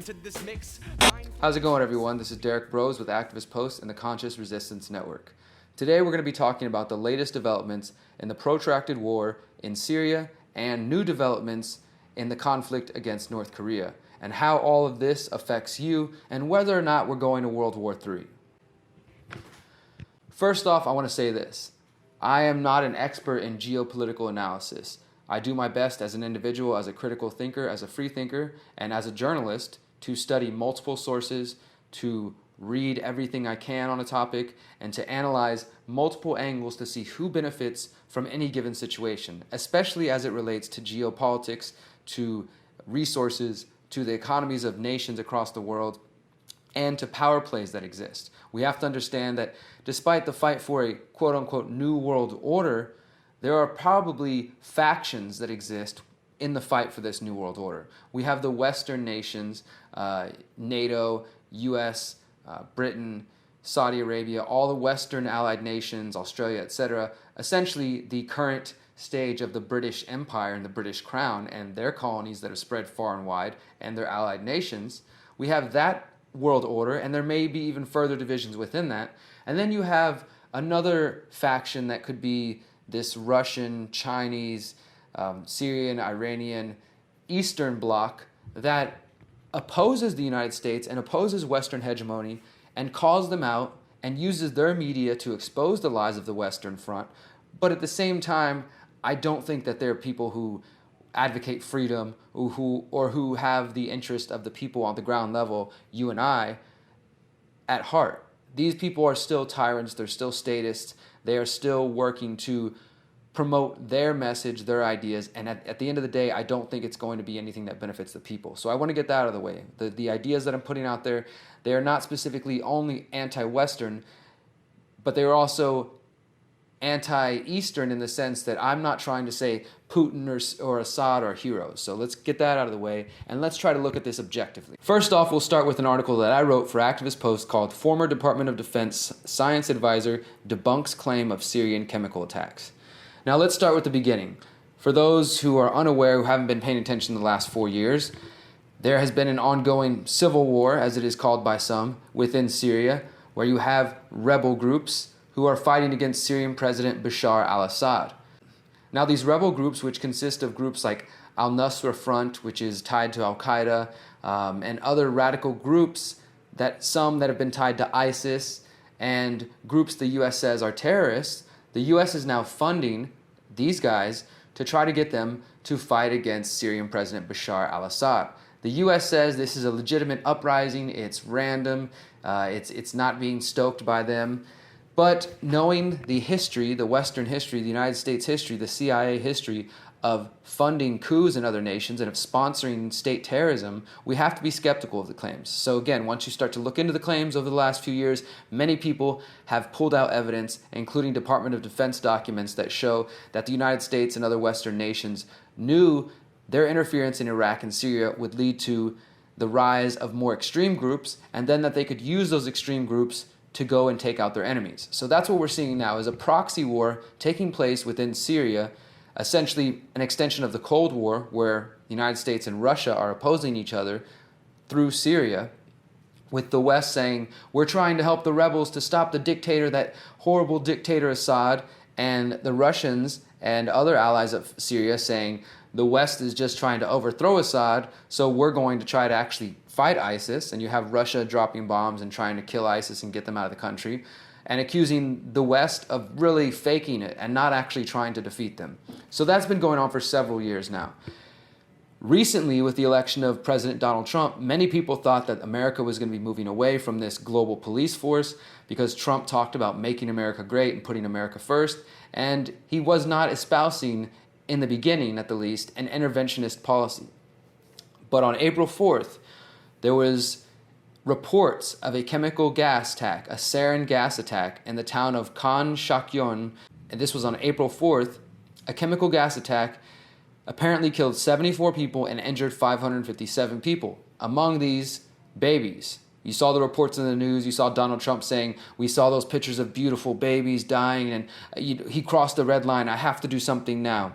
into this mix. How's it going, everyone? This is Derek Bros with Activist Post and the Conscious Resistance Network. Today we're going to be talking about the latest developments in the protracted war in Syria and new developments in the conflict against North Korea, and how all of this affects you and whether or not we're going to World War III. First off, I want to say this. I am not an expert in geopolitical analysis. I do my best as an individual, as a critical thinker, as a free thinker, and as a journalist to study multiple sources, to read everything I can on a topic, and to analyze multiple angles to see who benefits from any given situation, especially as it relates to geopolitics, to resources, to the economies of nations across the world, and to power plays that exist. We have to understand that despite the fight for a quote-unquote new world order, there are probably factions that exist in the fight for this new world order. We have the Western nations, NATO, US, Britain, Saudi Arabia, all the Western allied nations, Australia, etc. Essentially the current stage of the British Empire and the British Crown and their colonies that have spread far and wide and their allied nations. We have that world order, and there may be even further divisions within that. And then you have another faction that could be this Russian, Chinese, Syrian, Iranian, Eastern bloc that opposes the United States and opposes Western hegemony and calls them out and uses their media to expose the lies of the Western Front. But at the same time, I don't think that they're people who advocate freedom or who have the interest of the people on the ground level, you and I, at heart. These people are still tyrants, they're still statists, they are still working to promote their message, their ideas, and at the end of the day, I don't think it's going to be anything that benefits the people. So I want to get that out of the way. The ideas that I'm putting out there, they are not specifically only anti-Western, but they are also anti-Eastern in the sense that I'm not trying to say Putin or Assad are heroes. So let's get that out of the way, and let's try to look at this objectively. First off, we'll start with an article that I wrote for Activist Post called "Former Department of Defense Science Advisor Debunks Claim of Syrian Chemical Attacks." Now let's start with the beginning. For those who are unaware, who haven't been paying attention the last 4 years, there has been an ongoing civil war, as it is called by some, within Syria, where you have rebel groups who are fighting against Syrian President Bashar al-Assad. Now these rebel groups, which consist of groups like Al-Nusra Front, which is tied to Al-Qaeda, and other radical groups, some that have been tied to ISIS, and groups the U.S. says are terrorists, the U.S. is now funding these guys to try to get them to fight against Syrian President Bashar al-Assad. The U.S. says this is a legitimate uprising, it's random, it's not being stoked by them. But knowing the history, the Western history, the United States history, the CIA history of funding coups in other nations and of sponsoring state terrorism, we have to be skeptical of the claims. So again, once you start to look into the claims over the last few years, many people have pulled out evidence, including Department of Defense documents that show that the United States and other Western nations knew their interference in Iraq and Syria would lead to the rise of more extreme groups, and then that they could use those extreme groups to go and take out their enemies. So that's what we're seeing now, is a proxy war taking place within Syria, essentially an extension of the Cold War, where the United States and Russia are opposing each other through Syria, with the West saying, we're trying to help the rebels to stop the dictator, that horrible dictator Assad, and the Russians and other allies of Syria saying, the West is just trying to overthrow Assad, so we're going to try to actually fight ISIS. And you have Russia dropping bombs and trying to kill ISIS and get them out of the country, and accusing the West of really faking it and not actually trying to defeat them. So that's been going on for several years now. Recently, with the election of President Donald Trump, many people thought that America was going to be moving away from this global police force because Trump talked about making America great and putting America first, and he was not espousing, in the beginning at the least, an interventionist policy. But on April 4th, there was reports of a chemical gas attack, a sarin gas attack, in the town of Khan Shakyon, and this was on April 4th. A chemical gas attack apparently killed 74 people and injured 557 people. Among these, babies. You saw the reports in the news, you saw Donald Trump saying, we saw those pictures of beautiful babies dying, and he crossed the red line, I have to do something now.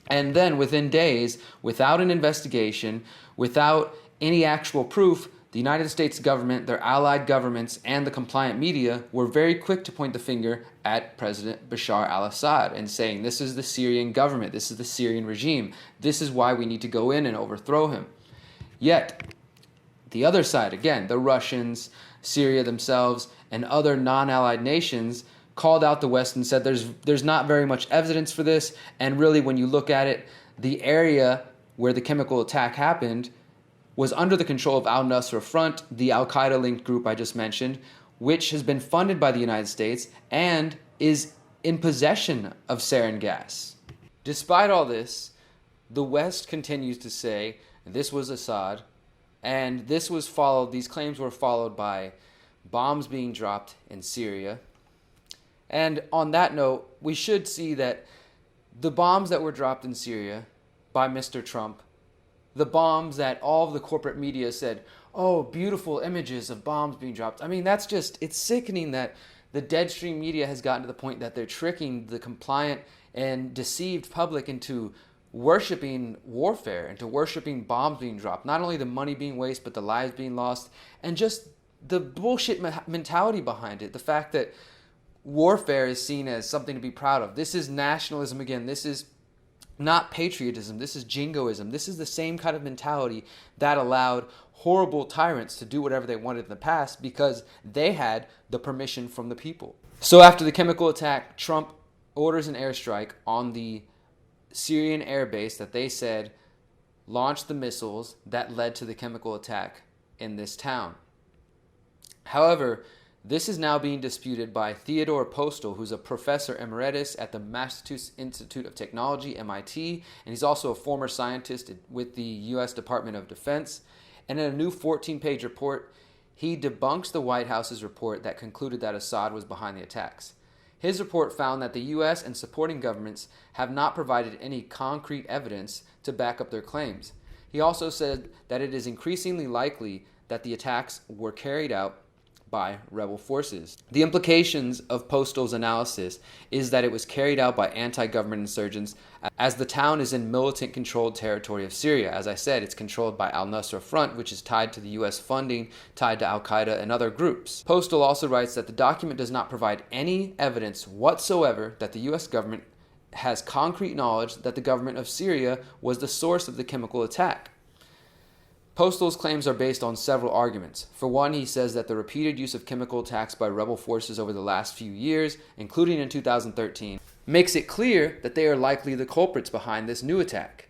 And then within days, without an investigation, without any actual proof, the United States government, their allied governments, and the compliant media were very quick to point the finger at President Bashar al-Assad and saying, this is the Syrian government, this is the Syrian regime, this is why we need to go in and overthrow him. Yet, the other side, again, the Russians, Syria themselves, and other non-allied nations called out the West and said there's not very much evidence for this, and really when you look at it, the area where the chemical attack happened was under the control of al-Nusra Front, the al-Qaeda-linked group I just mentioned, which has been funded by the United States and is in possession of sarin gas. Despite all this, the West continues to say this was Assad, and these claims were followed by bombs being dropped in Syria. And on that note, we should see that the bombs that were dropped in Syria by Mr. Trump, the bombs that all of the corporate media said, oh, beautiful images of bombs being dropped. I mean, it's sickening that the deadstream media has gotten to the point that they're tricking the compliant and deceived public into worshiping warfare, into worshiping bombs being dropped. Not only the money being wasted, but the lives being lost, and just the bullshit mentality behind it. The fact that warfare is seen as something to be proud of. This is nationalism again. This is not patriotism. This is jingoism. This is the same kind of mentality that allowed horrible tyrants to do whatever they wanted in the past because they had the permission from the people. So after the chemical attack, Trump orders an airstrike on the Syrian airbase that they said launched the missiles that led to the chemical attack in this town. However, this is now being disputed by Theodore Postal, who's a professor emeritus at the Massachusetts Institute of Technology, MIT, and he's also a former scientist with the U.S. Department of Defense. And in a new 14-page report, he debunks the White House's report that concluded that Assad was behind the attacks. His report found that the U.S. and supporting governments have not provided any concrete evidence to back up their claims. He also said that it is increasingly likely that the attacks were carried out by rebel forces. The implications of Postal's analysis is that it was carried out by anti-government insurgents as the town is in militant-controlled territory of Syria. As I said, it's controlled by al-Nusra Front, which is tied to the U.S. funding, tied to al-Qaeda and other groups. Postal also writes that the document does not provide any evidence whatsoever that the U.S. government has concrete knowledge that the government of Syria was the source of the chemical attack. Postal's claims are based on several arguments. For one, he says that the repeated use of chemical attacks by rebel forces over the last few years, including in 2013, makes it clear that they are likely the culprits behind this new attack.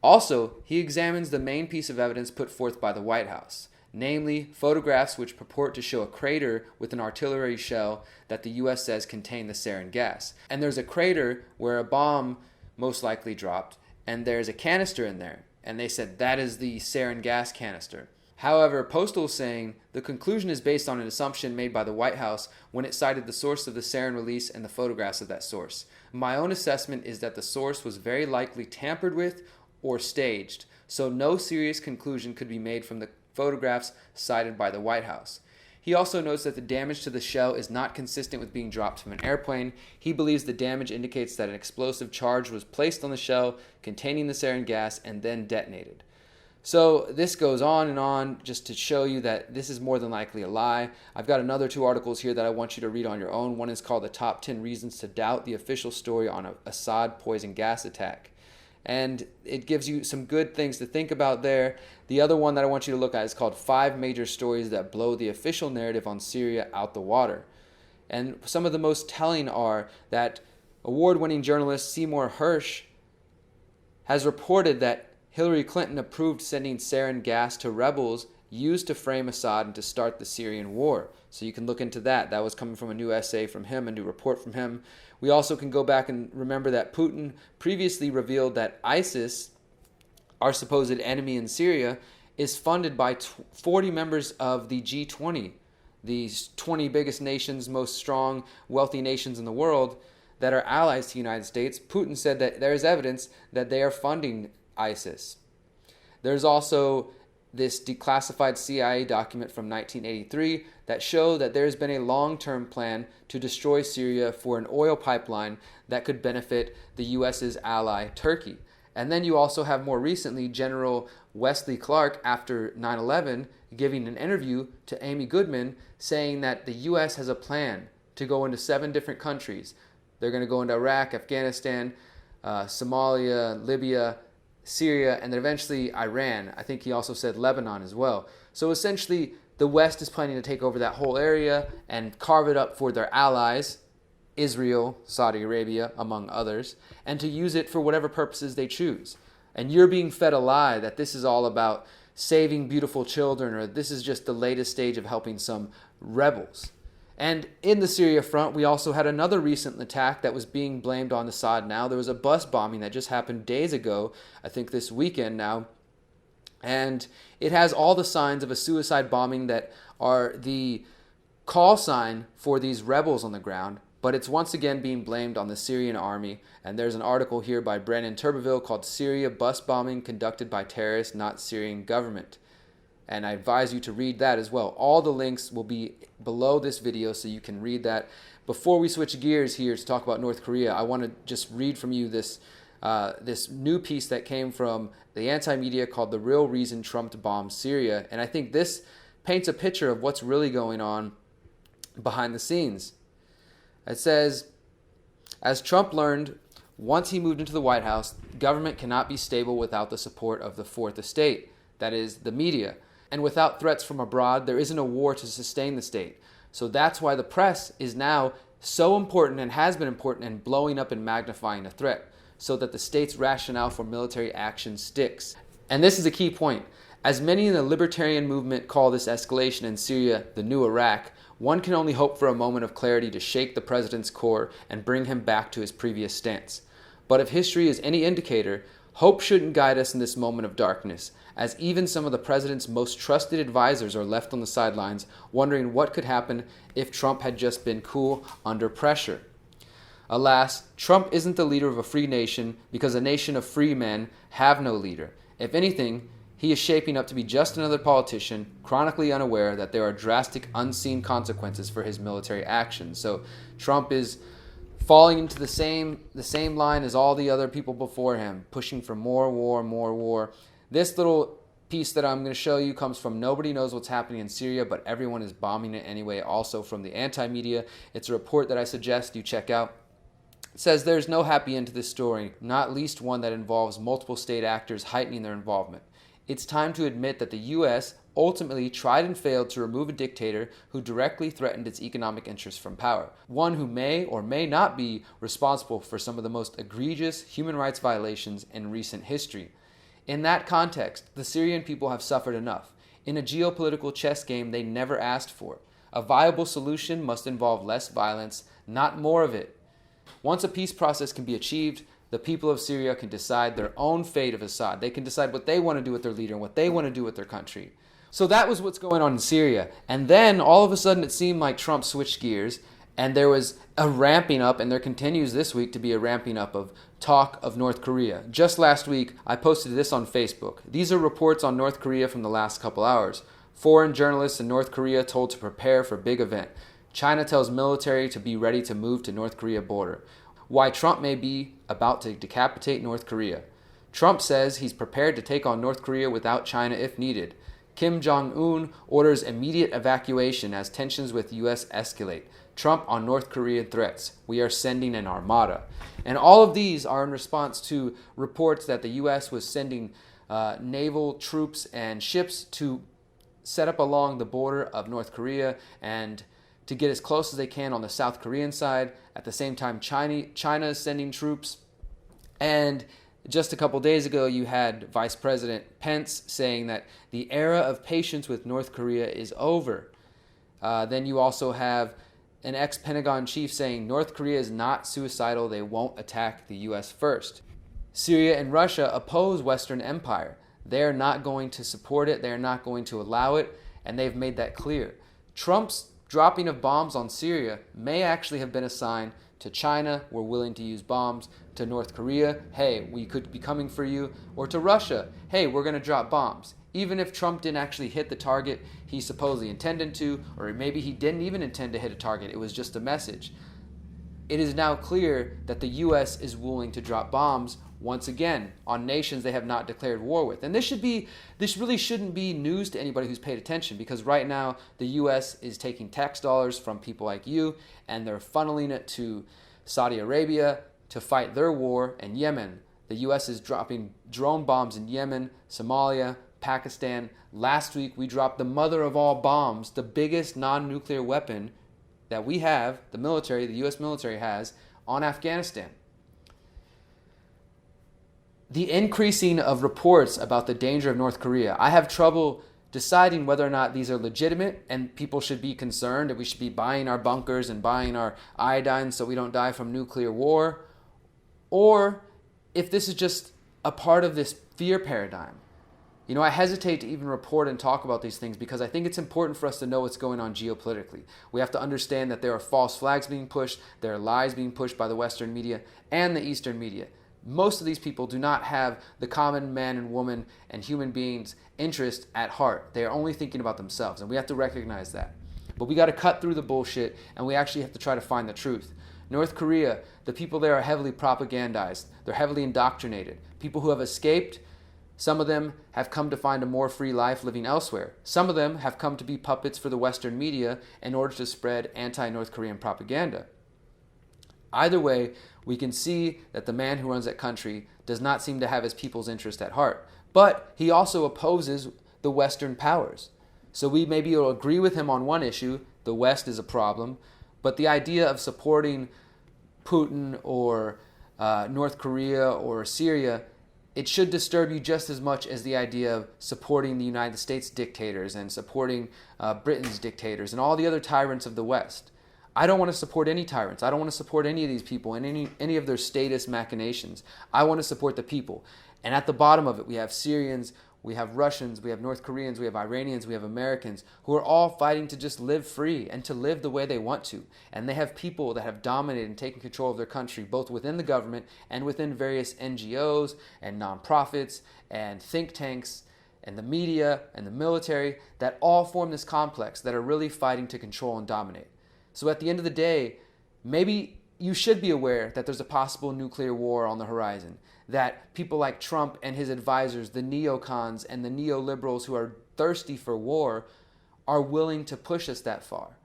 Also, he examines the main piece of evidence put forth by the White House, namely photographs which purport to show a crater with an artillery shell that the U.S. says contained the sarin gas. And there's a crater where a bomb most likely dropped, and there's a canister in there. And they said that is the sarin gas canister. However, Postal is saying the conclusion is based on an assumption made by the White House when it cited the source of the sarin release and the photographs of that source. My own assessment is that the source was very likely tampered with or staged, so no serious conclusion could be made from the photographs cited by the White House. He also notes that the damage to the shell is not consistent with being dropped from an airplane. He believes the damage indicates that an explosive charge was placed on the shell containing the sarin gas and then detonated. So this goes on and on just to show you that this is more than likely a lie. I've got another 2 articles here that I want you to read on your own. One is called The Top 10 Reasons to Doubt the Official Story on an Assad Poison Gas Attack. And it gives you some good things to think about there. The other one that I want you to look at is called 5 Major Stories That Blow the Official Narrative on Syria Out the Water. And some of the most telling are that award-winning journalist Seymour Hersh has reported that Hillary Clinton approved sending sarin gas to rebels used to frame Assad and to start the Syrian war. So you can look into that. That was coming from a new essay from him, a new report from him. We also can go back and remember that Putin previously revealed that ISIS, our supposed enemy in Syria, is funded by 40 members of the G20, these 20 biggest nations, most strong, wealthy nations in the world that are allies to the United States. Putin said that there is evidence that they are funding ISIS. There's also this declassified CIA document from 1983 that show that there's been a long-term plan to destroy Syria for an oil pipeline that could benefit the U.S.'s ally, Turkey. And then you also have more recently General Wesley Clark, after 9/11, giving an interview to Amy Goodman saying that the U.S. has a plan to go into 7 different countries. They're going to go into Iraq, Afghanistan, Somalia, Libya, Syria, and then eventually Iran. I think he also said Lebanon as well. So essentially, the West is planning to take over that whole area and carve it up for their allies, Israel, Saudi Arabia, among others, and to use it for whatever purposes they choose. And you're being fed a lie that this is all about saving beautiful children, or this is just the latest stage of helping some rebels. And in the Syria front, we also had another recent attack that was being blamed on Assad now. There was a bus bombing that just happened days ago, I think this weekend now. And it has all the signs of a suicide bombing that are the call sign for these rebels on the ground. But it's once again being blamed on the Syrian army. And there's an article here by Brennan Turbeville called "Syria Bus Bombing Conducted by Terrorists, Not Syrian Government." And I advise you to read that as well. All the links will be below this video so you can read that. Before we switch gears here to talk about North Korea, I want to just read from you this new piece that came from the anti-media called "The Real Reason Trump Bombed Syria." And I think this paints a picture of what's really going on behind the scenes. It says, as Trump learned once he moved into the White House, government cannot be stable without the support of the fourth estate, that is, the media. And without threats from abroad, there isn't a war to sustain the state. So that's why the press is now so important and has been important in blowing up and magnifying a threat, so that the state's rationale for military action sticks. And this is a key point. As many in the libertarian movement call this escalation in Syria the new Iraq, one can only hope for a moment of clarity to shake the president's core and bring him back to his previous stance. But if history is any indicator, hope shouldn't guide us in this moment of darkness, as even some of the president's most trusted advisors are left on the sidelines, wondering what could happen if Trump had just been cool under pressure. Alas, Trump isn't the leader of a free nation, because a nation of free men have no leader. If anything, he is shaping up to be just another politician, chronically unaware that there are drastic, unseen consequences for his military actions. So Trump is falling into the same line as all the other people before him, pushing for more war, more war. This little piece that I'm going to show you comes from Nobody Knows What's Happening in Syria, but Everyone is Bombing It Anyway, also from the anti-media. It's a report that I suggest you check out. It says there's no happy end to this story, not least one that involves multiple state actors heightening their involvement. It's time to admit that the U.S. ultimately tried and failed to remove a dictator who directly threatened its economic interests from power, one who may or may not be responsible for some of the most egregious human rights violations in recent history. In that context, the Syrian people have suffered enough, in a geopolitical chess game they never asked for. A viable solution must involve less violence, not more of it. Once a peace process can be achieved, the people of Syria can decide their own fate of Assad. They can decide what they want to do with their leader and what they want to do with their country. So that was what's going on in Syria. And then all of a sudden it seemed like Trump switched gears, and there was a ramping up, and there continues this week to be a ramping up of talk of North Korea. Just last week, I posted this on Facebook. These are reports on North Korea from the last couple hours. Foreign journalists in North Korea told to prepare for big event. China tells military to be ready to move to North Korea border. Why Trump may be about to decapitate North Korea. Trump says he's prepared to take on North Korea without China if needed. Kim Jong-un orders immediate evacuation as tensions with U.S. escalate. Trump on North Korean threats. We are sending an armada. And all of these are in response to reports that the U.S. was sending naval troops and ships to set up along the border of North Korea and to get as close as they can on the South Korean side. At the same time, China is sending troops. And just a couple days ago, you had Vice President Pence saying that the era of patience with North Korea is over. Then you also have an ex-Pentagon chief saying North Korea is not suicidal, they won't attack the U.S. first. Syria and Russia oppose Western empire. They're not going to support it, they're not going to allow it, and they've made that clear. Trump's dropping of bombs on Syria may actually have been a sign to China, we're willing to use bombs, to North Korea, hey, we could be coming for you, or to Russia, hey, we're going to drop bombs. Even if Trump didn't actually hit the target he supposedly intended to, or maybe he didn't even intend to hit a target, it was just a message. it is now clear that the U.S. is willing to drop bombs once again on nations they have not declared war with. And this really shouldn't be news to anybody who's paid attention, because right now the U.S. is taking tax dollars from people like you and they're funneling it to Saudi Arabia to fight their war in Yemen. The U.S. is dropping drone bombs in Yemen, Somalia, Pakistan. Last week we dropped the mother of all bombs, the biggest non-nuclear weapon that we have, the U.S. military has, on Afghanistan. The increasing of reports about the danger of North Korea, I have trouble deciding whether or not these are legitimate and people should be concerned, that we should be buying our bunkers and buying our iodine so we don't die from nuclear war, or if this is just a part of this fear paradigm. You know, I hesitate to even report and talk about these things because I think it's important for us to know what's going on geopolitically. We have to understand that there are false flags being pushed, there are lies being pushed by the Western media and the Eastern media. Most of these people do not have the common man and woman and human beings' interest at heart. They are only thinking about themselves, and we have to recognize that. But we got to cut through the bullshit, and we actually have to try to find the truth. North Korea, the people there are heavily propagandized. They're heavily indoctrinated. People who have escaped, some of them have come to find a more free life living elsewhere. Some of them have come to be puppets for the Western media in order to spread anti-North Korean propaganda. Either way, we can see that the man who runs that country does not seem to have his people's interest at heart. But he also opposes the Western powers. So we maybe will agree with him on one issue, the West is a problem, but the idea of supporting Putin or North Korea or Syria, it should disturb you just as much as the idea of supporting the United States dictators and supporting Britain's dictators and all the other tyrants of the West. I don't want to support any tyrants. I don't want to support any of these people and any of their status machinations. I want to support the people. And at the bottom of it, we have Syrians, we have Russians, we have North Koreans, we have Iranians, we have Americans who are all fighting to just live free and to live the way they want to. And they have people that have dominated and taken control of their country, both within the government and within various NGOs and nonprofits and think tanks and the media and the military that all form this complex that are really fighting to control and dominate. So at the end of the day, maybe you should be aware that there's a possible nuclear war on the horizon, that people like Trump and his advisors, the neocons and the neoliberals who are thirsty for war, are willing to push us that far.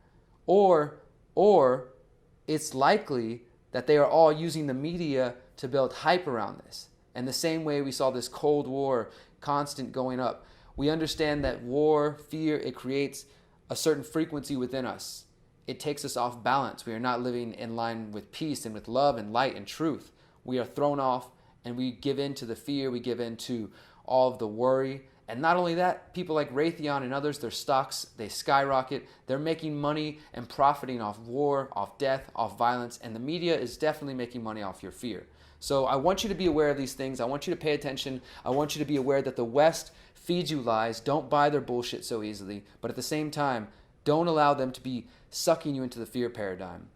Or it's likely that they are all using the media to build hype around this. And the same way we saw this Cold War constant going up, we understand that war, fear, it creates a certain frequency within us. It takes us off balance. We are not living in line with peace and with love and light and truth. We are thrown off and we give in to the fear. We give in to all of the worry. And not only that, people like Raytheon and others, their stocks, they skyrocket. They're making money and profiting off war, off death, off violence. And the media is definitely making money off your fear. So I want you to be aware of these things. I want you to pay attention. I want you to be aware that the West feeds you lies. Don't buy their bullshit so easily. But at the same time, don't allow them to be sucking you into the fear paradigm.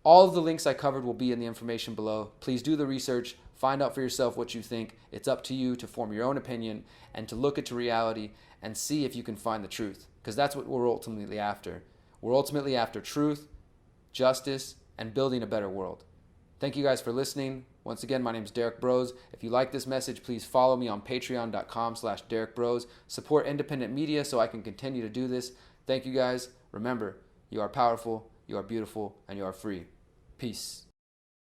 All of the links I covered will be in the information below. Please do the research. Find out for yourself what you think. It's up to you to form your own opinion and to look into reality and see if you can find the truth. Because that's what we're ultimately after. We're ultimately after truth, justice, and building a better world. Thank you guys for listening. Once again, my name is Derek Bros. If you like this message, please follow me on patreon.com/DerekBros. Support independent media so I can continue to do this. Thank you guys. Remember, you are powerful, you are beautiful, and you are free. Peace.